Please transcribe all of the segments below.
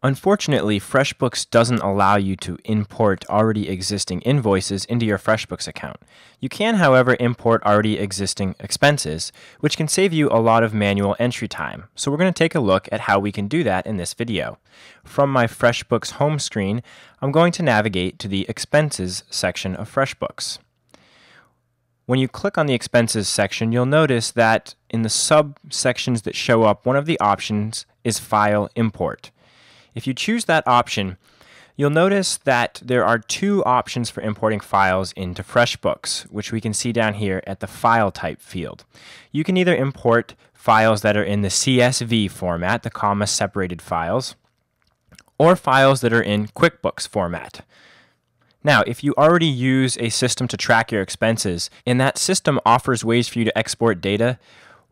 Unfortunately, FreshBooks doesn't allow you to import already existing invoices into your FreshBooks account. You can, however, import already existing expenses, which can save you a lot of manual entry time. So we're going to take a look at how we can do that in this video. From my FreshBooks home screen, I'm going to navigate to the Expenses section of FreshBooks. When you click on the Expenses section, you'll notice that in the subsections that show up, one of the options is File Import. If you choose that option, you'll notice that there are two options for importing files into FreshBooks, which we can see down here at the File Type field. You can either import files that are in the CSV format, the comma-separated files, or files that are in QuickBooks format. Now, if you already use a system to track your expenses, and that system offers ways for you to export data,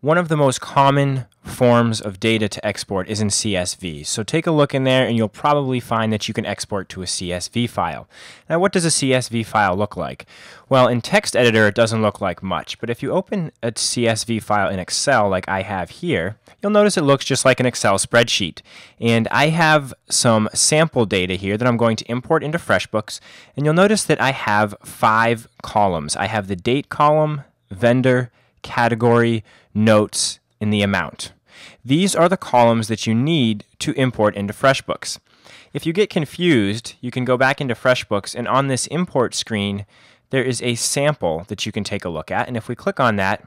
one of the most common forms of data to export is in CSV. So take a look in there and you'll probably find that you can export to a CSV file. Now, what does a CSV file look like? Well, in text editor, it doesn't look like much, but if you open a CSV file in Excel like I have here, you'll notice it looks just like an Excel spreadsheet. And I have some sample data here that I'm going to import into FreshBooks, and you'll notice that I have 5 columns. I have the date column, vendor, category, notes, and the amount. These are the columns that you need to import into FreshBooks. If you get confused, you can go back into FreshBooks, and on this import screen, there is a sample that you can take a look at. And if we click on that,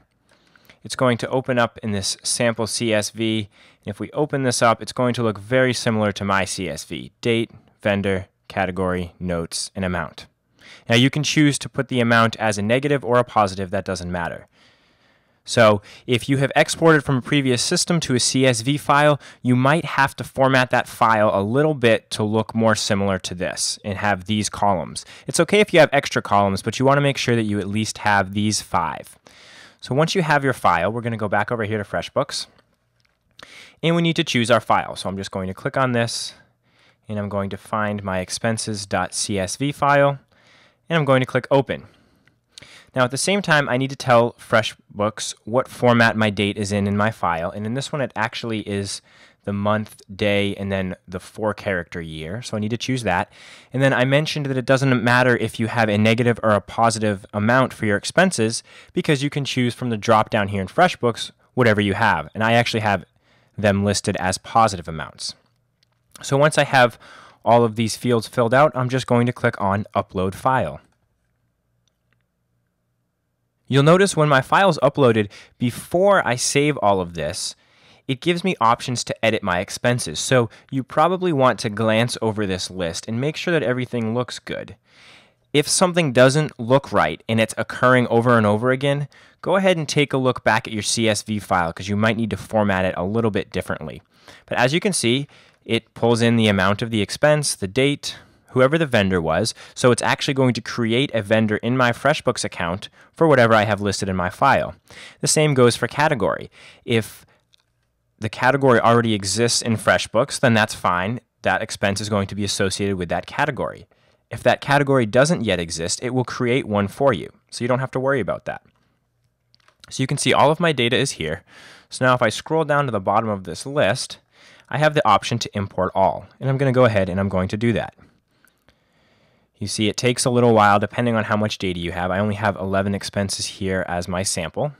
it's going to open up in this sample CSV. And if we open this up, it's going to look very similar to my CSV. Date, vendor, category, notes, and amount. Now you can choose to put the amount as a negative or a positive, that doesn't matter. So if you have exported from a previous system to a CSV file, you might have to format that file a little bit to look more similar to this and have these columns. It's okay if you have extra columns, but you want to make sure that you at least have these 5. So once you have your file, we're going to go back over here to FreshBooks, and we need to choose our file. So I'm just going to click on this, and I'm going to find my expenses.csv file, and I'm going to click Open. Now at the same time, I need to tell FreshBooks what format my date is in my file, and in this one it actually is the month, day, and then the 4-character year, so I need to choose that. And then I mentioned that it doesn't matter if you have a negative or a positive amount for your expenses, because you can choose from the drop down here in FreshBooks whatever you have, and I actually have them listed as positive amounts. So once I have all of these fields filled out, I'm just going to click on Upload File. You'll notice when my file is uploaded, before I save all of this, it gives me options to edit my expenses. So you probably want to glance over this list and make sure that everything looks good. If something doesn't look right and it's occurring over and over again, go ahead and take a look back at your CSV file because you might need to format it a little bit differently. But as you can see, it pulls in the amount of the expense, the date, whoever the vendor was, so it's actually going to create a vendor in my FreshBooks account for whatever I have listed in my file. The same goes for category. If the category already exists in FreshBooks, then that's fine. That expense is going to be associated with that category. If that category doesn't yet exist, it will create one for you, so you don't have to worry about that. So you can see all of my data is here. So now if I scroll down to the bottom of this list, I have the option to import all, and I'm going to go ahead and I'm going to do that. You see, it takes a little while depending on how much data you have. I only have 11 expenses here as my sample.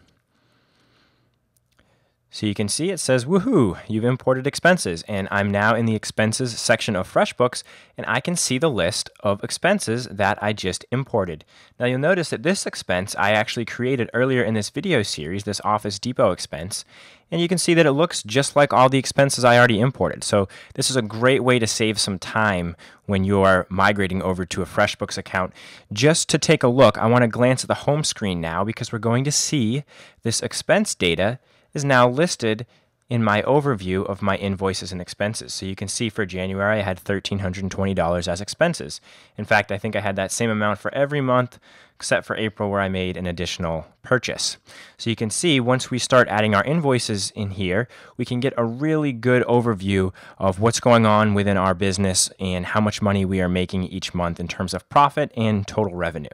So you can see it says, woohoo, you've imported expenses, and I'm now in the expenses section of FreshBooks, and I can see the list of expenses that I just imported. Now you'll notice that this expense I actually created earlier in this video series, this Office Depot expense, and you can see that it looks just like all the expenses I already imported. So this is a great way to save some time when you're migrating over to a FreshBooks account. Just to take a look, I want to glance at the home screen now because we're going to see this expense data is now listed in my overview of my invoices and expenses. So you can see for January I had $1,320 as expenses. In fact, I think I had that same amount for every month except for April where I made an additional purchase. So you can see once we start adding our invoices in here, we can get a really good overview of what's going on within our business and how much money we are making each month in terms of profit and total revenue.